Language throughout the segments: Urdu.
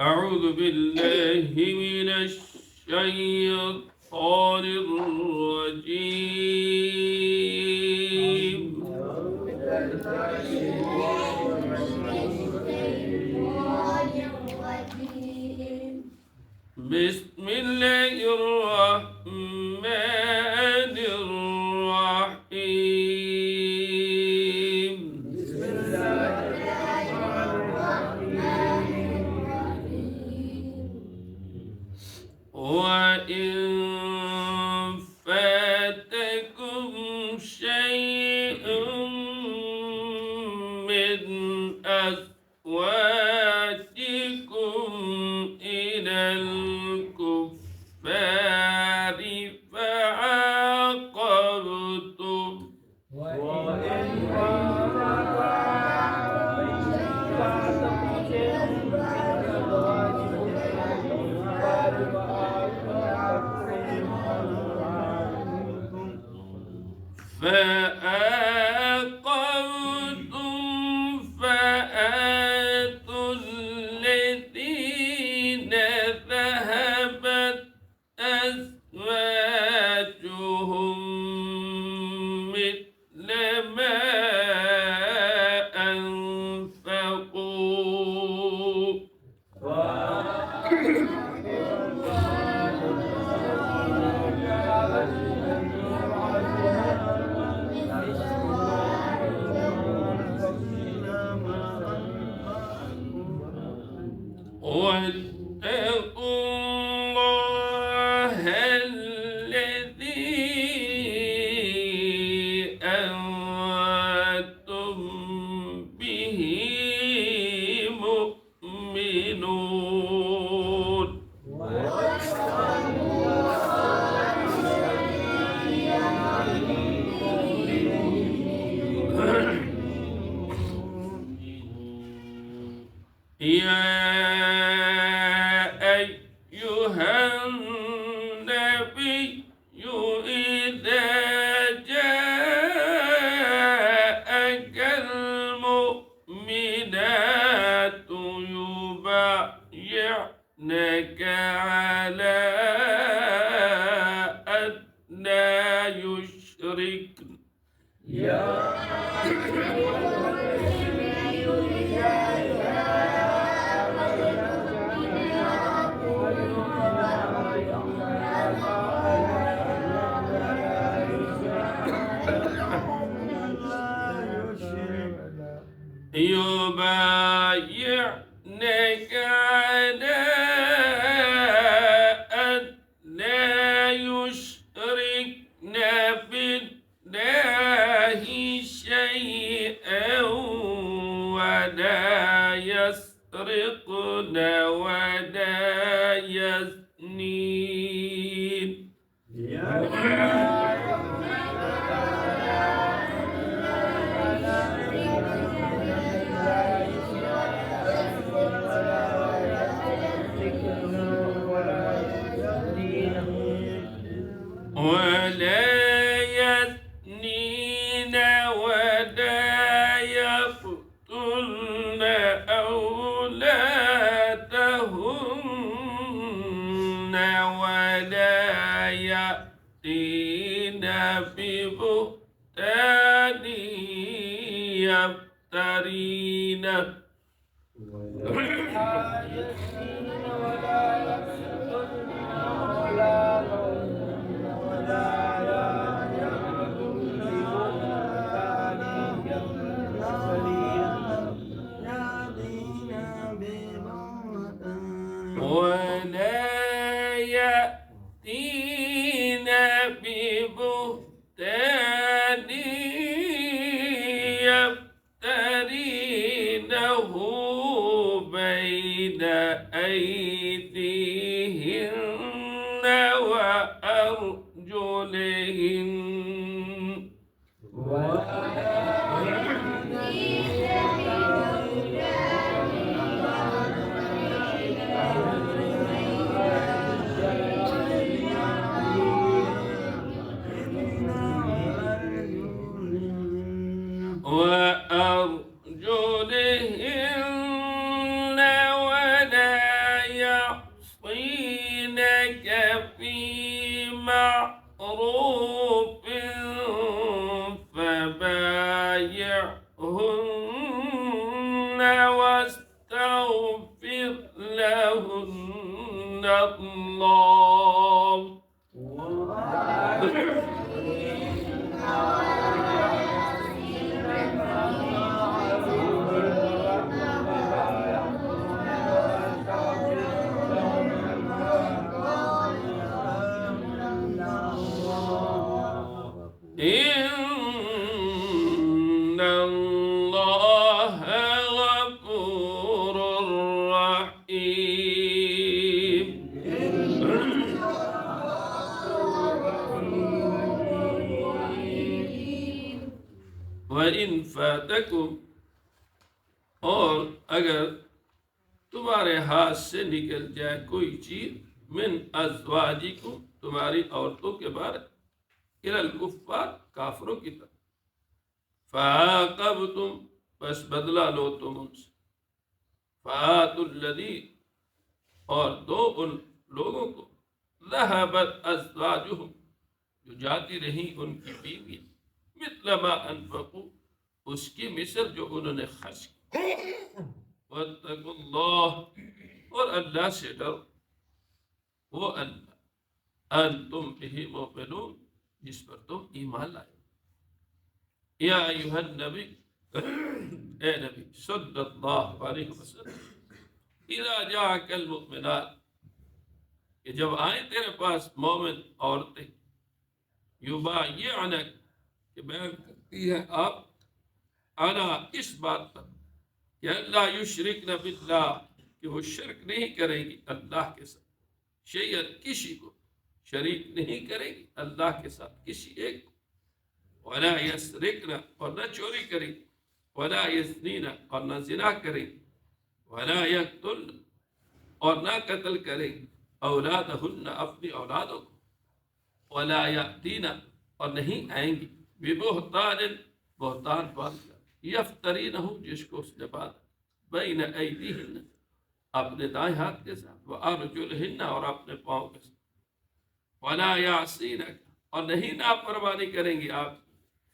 أعوذ بالله من الشيطان الرجيم. بسم الله الرحمن الرحيم. وإن فاتكم شيء من أزواجكم إلى الكفار فعاقبتم فآتوا الذين ذهبت أزواجهم مثل ما أنفقوا واتقوا الله الذي أنتم به مؤمنون. يا أيها النبي إذا جاءك المؤمنات يبايعنك على أن لا يشركن يبايعنك على أن لا يشركن بالله شيئا ولا يسرقن ولا يزنين. ولا يزنين ولا يقتلن أولادهن ولا يأتين ببهتان يفترينه ولا يأتين ببهتان يفترينه بين أيديهن وأرجلهن وأرجلهن ولا بمعروف فبايعهن واستغفر لهن الله. إن الله غفور رحيم. وَإِنْ فَاتَكُمْ، اور اگر تمہارے ہاتھ سے نکل جائے کوئی چیز، من ازواجکم، تمہاری عورتوں کے بارے، الی الکفار، کافروں کی طرف، فعاقبتم، بس بدلہ لو تم ان سے، فآتوا الذی، اور دو ان لوگوں کو، ذہبت ازواجہم، جو جاتی رہیں ان کی بیوی، مثل ما انفقوا، اس کی مثل جو انہوں نے خرچ کی، واتقوا اللہ، اور اللہ سے ڈرو، وہ اللہ، انتم بہ مؤمنون، جس پر تم ایمان لائے. یا ایھا النبی، اے نبی صلی اللہ علیہ وسلم، اذا جاءک المؤمنات، کہ جب آئیں تیرے پاس مومن عورتیں، یبایعنک، کہ بیان کرتی ہے آپ، علی، اس بات پر، کہ اللہ یشرکن باللہ، کہ وہ شرک نہیں کریں گی اللہ کے ساتھ، شیئا، کسی کو شریک نہیں کریں گی اللہ کے ساتھ کسی ایک کو، ولا یسرقن، اور نہ چوری کریں گی، ولا یزنین، اور نہ زنا کریں گی، ولا یقتلن، اور نہ قتل کریں گی، اولادہن، اپنی اولادوں کو، ولا یأتین، اور نہیں آئیں گی، ببہتان، بہتان باندھ کر، یفترینہ، جس کو اس نے باندھا، بین ایدیہن، اپنے دائیں ہاتھ کے ساتھ، وارجلہن، اور اپنے پاؤں کے ساتھ، ولا یعصینک، اور نہیں نافرمانی کریں گی آپ،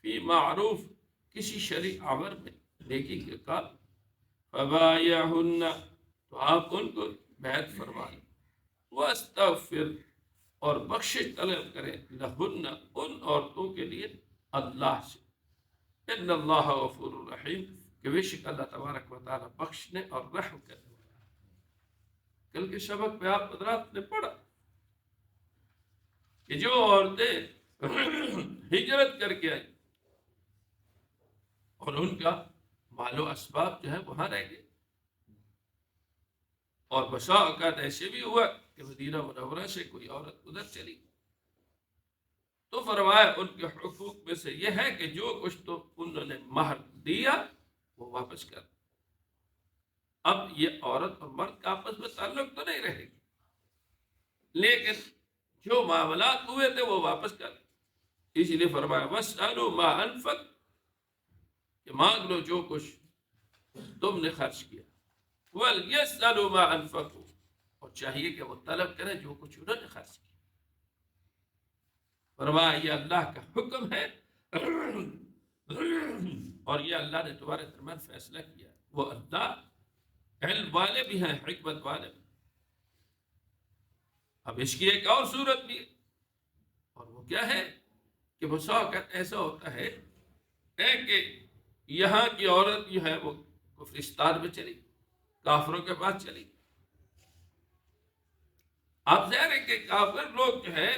فی معروف، کسی شرعی امر میں، نیکی کے کام، فبایعہن، تو آپ ان کو بیعت فرمائیں، واستغفر، اور بخشش طلب کریں، لہن، ان عورتوں کے لیے، اللہ سے، ان اللہ غفور الرحیم، کہ بے شک اللہ تبارک و تعالی بخشنے اور رحم کرنے والا. کل کے سبق میں آپ حضرات نے پڑھا کہ جو عورتیں ہجرت کر کے آئی اور ان کا مال و اسباب جو ہے وہاں رہ گئے، اور بسا اوقات ایسے بھی ہوا کہ مدینہ منورہ سے کوئی عورت ادھر چلی، تو فرمایا ان کے حقوق میں سے یہ ہے کہ جو کچھ تو انہوں نے مہر دیا وہ واپس کر. اب یہ عورت اور مرد کا آپس میں تعلق تو نہیں رہے گی، لیکن جو معاملات ہوئے تھے وہ واپس کر. اسی لیے فرمایا وَاسْأَلُوا مَا أَنْفَقْتُمْ، کہ مانگ لو جو کچھ تم نے خرچ کیا، وَلْيَسْأَلُوا مَا أَنْفَقُوا، اور چاہیے کہ وہ طلب کریں جو کچھ انہوں نے خرچ کیا. فرمایا یہ اللہ کا حکم ہے، اور یہ اللہ نے تمہارے درمیان فیصلہ کیا. وہ اللہ علم والے بھی ہیں، حکمت والے بھی. اب اس کی ایک اور صورت بھی ہے، اور وہ کیا ہے کہ بسا اوقات ایسا ہوتا ہے کہ یہاں کی عورت جو ہے وہ کفرستان میں چلی، کافروں کے پاس چلی. آپ ظاہر ہے کہ کافر لوگ جو ہے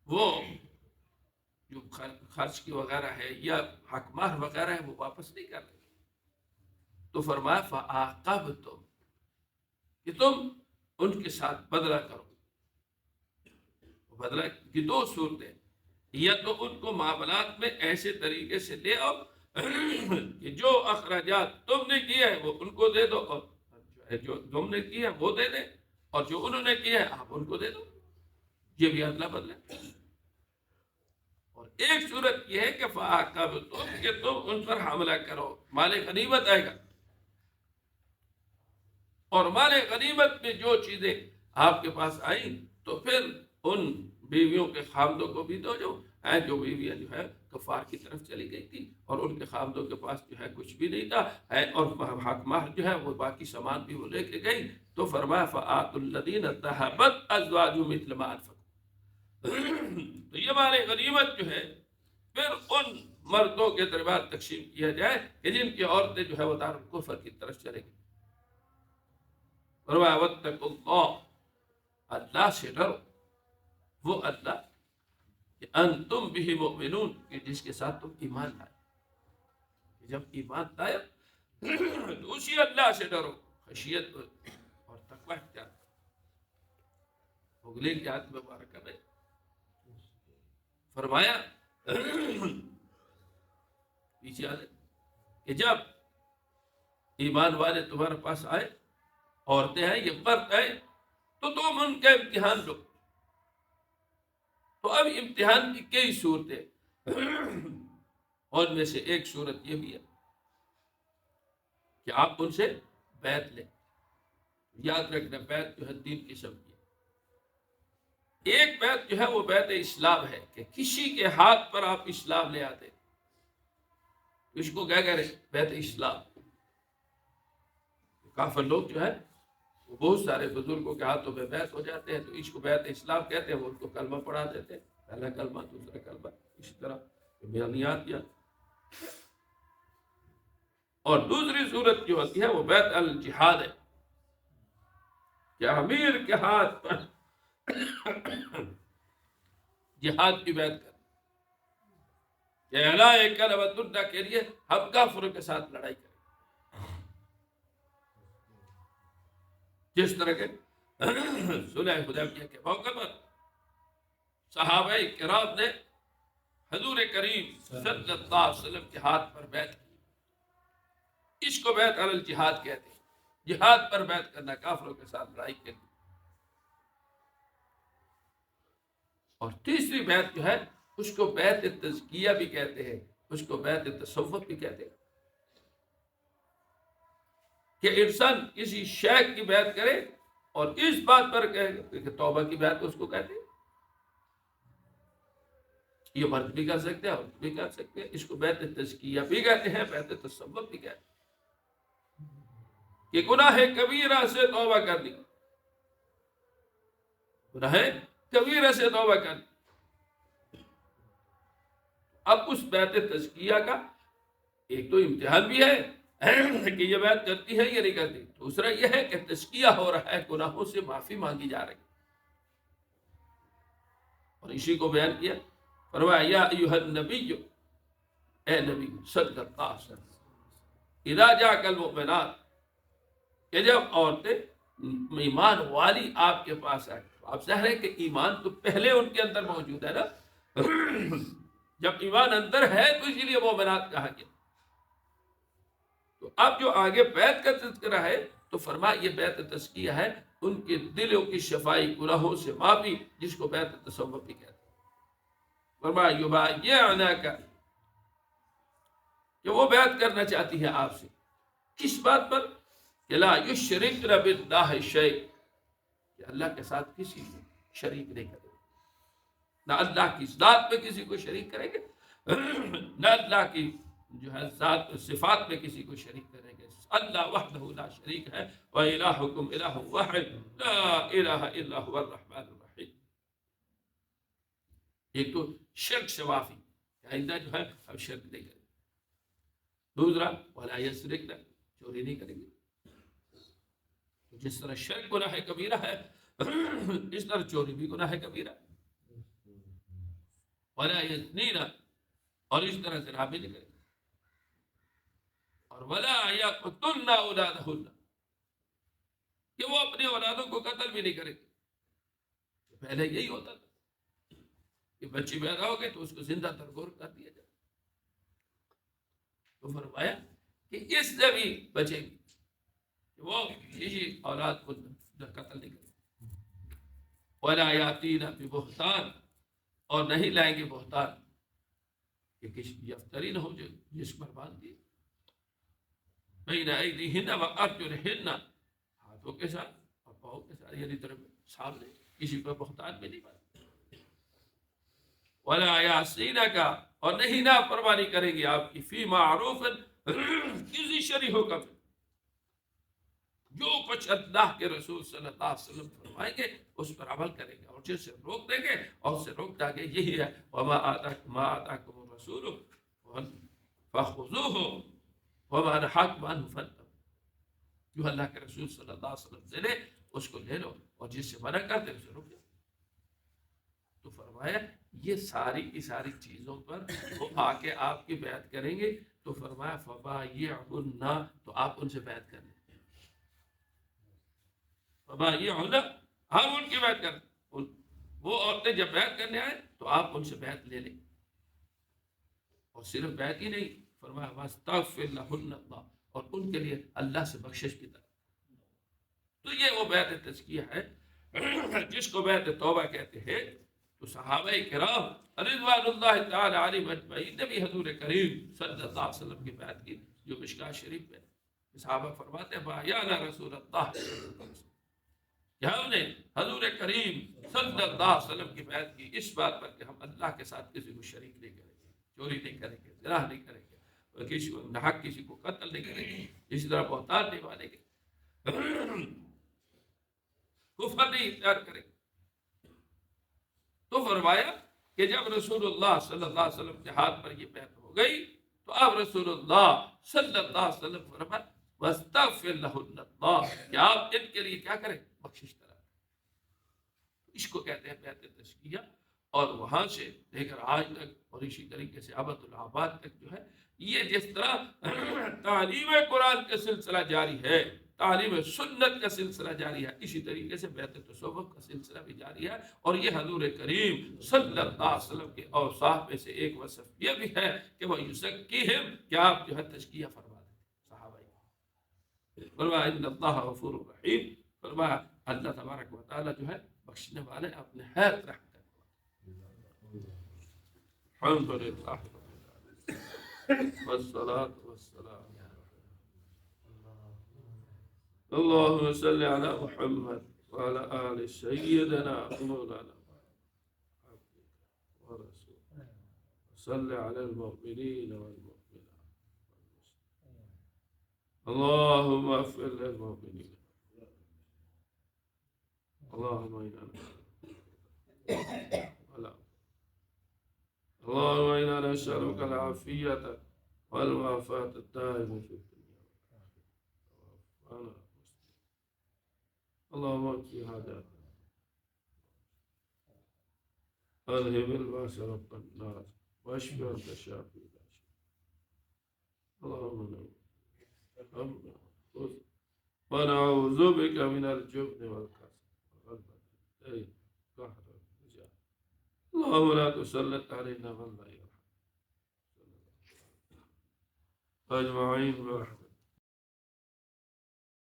وہ جو خرچ کی وغیرہ ہے یا حق مہر وغیرہ ہے وہ واپس نہیں کر رہے. تو فرمایا فَعَاقَبْتُمْ، کہ تم ان کے ساتھ بدلہ کرو. بدلہ کی دو صورتیں، یا تو ان کو معاملات میں ایسے طریقے سے لے آؤ کہ جو اخراجات تم نے کیے ہیں وہ ان کو دے دو، اور جو تم نے کیا ہے وہ دے دے، اور جو انہوں نے کیا ہے آپ ان کو دے دو. یہ بھی ادلا بدلہ. اور ایک صورت یہ ہے کہ فَعَاقَبْتُمْ، کہ تم ان پر حملہ کرو. مال غنیمت آئے گا، اور مال غنیمت میں جو چیزیں آپ کے پاس آئیں تو پھر ان بیویوں کے خامدوں کو بھی دو جو ہے، جو بیویاں جو ہے کفار کی طرف چلی گئی تھی اور ان کے خامدوں کے پاس جو ہے کچھ بھی نہیں تھا ہے، اور حاکمہ جو ہے وہ باقی سامان بھی وہ لے کے گئی، تو فرمایا فآتوا الذین ذهبت ازواجهم مثل ما انفقوا، تو یہ ہمارے غنیمت جو ہے پھر ان مردوں کے درمیان تقسیم کیا جائے کہ جن کی عورتیں جو ہے وہ دار الکفر کی طرف چلے گی۔ فرمایا واتقوا اللہ، اللہ سے ڈرو، وہ اللہ کہ انتم به مؤمنون، کہ جس کے ساتھ تم ایمان لائے، کہ جب ایمان لائے تو اسی اللہ سے ڈرو، خشیت اور تقوی اختیار کرو۔ اگلے کی آیت مبارکہ میں فرمایا پیچھے آ کہ جب ایمان والے تمہارے پاس آئے، عورتیں ہیں یہ مرد ہیں، تو تم ان کا امتحان لو۔ تو اب امتحان کی کئی صورتیں، اور میں سے ایک صورت یہ بھی ہے کہ آپ ان سے بیعت لیں۔ یاد رکھنا بیعت جو ہے تین قسم کی ہے۔ ایک بیعت جو ہے وہ بیعت اسلام ہے کہ کسی کے ہاتھ پر آپ اسلام لے آتے، اس کو کیا کہہ رہے؟ بیعت اسلام۔ کافر لوگ جو ہے وہ بہت سارے بزرگوں کے ہاتھوں میں بیعت ہو جاتے ہیں، تو اس کو بیعت اسلام کہتے ہیں، وہ ان کو کلمہ پڑھا دیتے ہیں، پہلا کلمہ دوسرا کلمہ، اسی طرح بیانیات کیا۔ اور دوسری صورت جو ہوتی ہے وہ بیعت الجہاد ہے کہ امیر کے ہاتھ پر جہاد کی بیعت کر کہ اعلاء کلمۃ اللہ کے لیے ہم کافروں کے ساتھ لڑائی کریں، جس طرح کے صلح حدیبیہ کے موقع پر صحابہ کرام نے حضور کریم صلی اللہ علیہ وسلم کے ہاتھ پر بیعت کی، اس کو بیعت علی الجہاد کہتے ہیں، جہاد پر بیعت کرنا، کافروں کے ساتھ لڑائی کے لیے۔ اور تیسری بیعت جو ہے اس کو بیعت تزکیہ بھی کہتے ہیں، اس کو بیعت تصوف بھی کہتے ہیں، کہ انسان کسی شیخ کی بیعت کرے اور اس بات پر کہے کہ توبہ کی بیعت اس کو کہتے ہیں۔ یہ مرد بھی کر سکتے ہیں، عورت بھی کر سکتے ہیں، اس کو بیعت تزکیہ بھی کہتے ہیں، بیعت تصوف بھی کہتے ہیں، کہ گناہ کبیرہ سے توبہ کر لی، گناہ کبیرہ سے توبہ کر لی۔ اب اس بیعت تزکیہ کا ایک تو امتحان بھی ہے کہ یہ بیعت کرتی ہے یا نہیں کرتی، دوسرا یہ ہے کہ تزکیہ ہو رہا ہے، گناہوں سے معافی مانگی جا رہی، اور اسی کو بیان کیا، فرمایا یا ایھا النبی، اے نبی صلی اللہ علیہ وسلم، اذا جاءک المؤمنات، کہ جب عورتیں ایمان والی آپ کے پاس آئے، آپ ظاہر ہے کہ ایمان تو پہلے ان کے اندر موجود ہے نا، جب ایمان اندر ہے تو اسی لیے مومنات کہا گیا۔ تو اب جو آگے بیعت کا تذکرہ ہے تو فرمایا یہ بیعت تزکیہ ہے، ان کے دلوں کی صفائی، گناہوں سے معافی، جس کو بیعت تصوف بھی کہتے ہیں۔ فرمایا یبایعنک، کہ وہ بیعت کرنا چاہتی ہے آپ سے، کس بات پر؟ کہ لا یشرکن باللہ شیء، کہ اللہ کے ساتھ کسی کو شریک نہیں کرے، نہ اللہ کی ذات میں کسی کو شریک کریں گے، نہ اللہ کی جو ہے ذات صفات میں کسی کو شریک کریں گے۔ اللہ وحدہ لا شریک ہے، وَإِلَٰهُكُمْ إِلَٰهٌ وَاحِدٌ لَا إِلَٰهَ إِلَّا هُوَ الرَّحْمَٰنُ الرَّحِيمُ۔ ایک تو شرک سے معافی، آئندہ جو ہے اب شرک نہیں کریں گے۔ دوسرا وَلَا يَسْرِقْنَ، چوری نہیں کریں گے، جس طرح شرک گناہ کبیرہ ہے اس طرح چوری بھی گناہ کبیرہ ہے۔ وَلَا يَزْنِينَ، اور اس طرح زنا بھی نہیں کریں گے۔ اور وَلَا يَقْتُلْنَ أَوْلَادَهُنَّ، کہ وہ اپنے اولادوں کو قتل بھی نہیں کریں گے۔ پہلے یہی ہوتا تھا کہ بچی پیدا ہو گئی تو اس کو زندہ ترگور کر دیا جائے، تو فرمایا کہ اس سے بھی بچے گی کہ وہ کسی اولاد کو قتل نہیں کرے گی۔ وَلَا يَأْتِينَ بِبُهْتَانٍ، اور نہیں لائیں گے بہتان، کہ کسی یفترین ہو جو جس پر باندھ دیے، بین ایدیہن وارجلہن، ہاتھوں کے ساتھ اور پاؤں کے ساتھ، یعنی طرف سامنے کسی پر بہتان میں نہیں باندھ، ولا یعصینک، اور نہیں نافرمانی کریں گے آپ کی، فی معروف، کسی شرعی حکم میں، جو کچھ اللہ کے رسول صلی اللہ علیہ وسلم فرمائیں گے اس پر عمل کریں گے، اور جس سے روک دیں گے اور اس سے روک دیں گے، یہی ہے وما آتاکم الرسول فخذوہ وما نہاکم عنہ فانتہوا، جو اللہ کے رسول صلی اللہ علیہ وسلم سے لے اس کو لے لو، اور جس سے منع کرتے اسے رک جاؤ۔ تو فرمایا یہ ساری کی ساری چیزوں پر وہ آ کے آپ کی بیعت کریں گے، تو فرمایا فبایعہن، تو آپ ان سے بیعت کر لیں، فبایعہن، ہم ان کی بیعت کر لیں، وہ عورتیں جب بیعت کرنے آئے تو آپ ان سے بیعت لے لیں، اور صرف بیعت ہی نہیں، فرمایا واستغفر لہن اللہ، اور ان کے لیے اللہ سے بخشش کی طرف۔ تو یہ وہ بیعت تزکیہ ہے جس کو بیعت توبہ کہتے ہیں۔ تو صحابہ کرام رضوان اللہ تعالی علیہم اجمعین نے بھی حضور کریم صلی اللہ علیہ وسلم کی بیعت کی، جو مشکوٰۃ شریف میں صحابہ فرماتے ہیں بایعنا رسول اللہ کہ ہم نے حضور کریم صلی اللہ علیہ وسلم کی بیعت کی اس بات پر کہ ہم اللہ کے ساتھ کسی کو شریک نہیں کریں گے، چوری نہیں کریں گے، زنا نہیں کریں گے، اور کسی کو ناحق کسی کو قتل نہیں کریں گے، اسی طرح بہتان نہیں مانیں گے، کفر نہیں اختیار کریں گے۔ تو فرمایا کہ جب رسول اللہ صلی اللہ علیہ وسلم کے ہاتھ پر یہ بیعت ہو گئی تو اب رسول اللہ صلی اللہ علیہ وسلم فرمایا واستغفر لہن اللہ، کہ آپ ان کے لیے کیا کریں، بخشش کریں۔ اس کو کہتے ہیں بیعت تزکیہ، اور وہاں سے لے کر آج تک، اور اسی طریقے سے ابد الآباد تک جو ہے، یہ جس طرح تعلیم قرآن کا سلسلہ جاری ہے، تعلیم سنت کا سلسلہ جاری ہے، اسی طریقے سے بیعت تصوف کا سلسلہ بھی جاری ہے، اور یہ حضور کریم صلی اللہ علیہ وسلم کے اوصاف میں سے ایک وصف یہ بھی ہے کہ وہ یزکیہم، کہ آپ جو ہے تزکیہ فرما دیں صحابہ کی۔ فرمایا ان اللہ غفور رحیم، فرمایا اللہ تبارک و تعالی جو ہے بخشنے والے، اپنے حیات رحم کرنے والے۔ الحمد للہ والصلاة والسلام، اللهم صل على محمد وعلى آل سيدنا مولانا ورسول، صل على المؤمنين والمؤمنات، اللهم اغفر للمؤمنين، اللهم إنا اللهم إنا نسألك العافية والمعافاة الدائمة في الدنيا والآخرة، اللهم اكفي حاجاتنا، اذهب الباس رب الناس، واشف انت الشافي لا شفاء، اللهم ونعوذ بك من الجبن والكسل وغلبة الدين قهر الرجال، اللهم لا تسلط علينا من لا يرحمنا، اجمعين برحمتك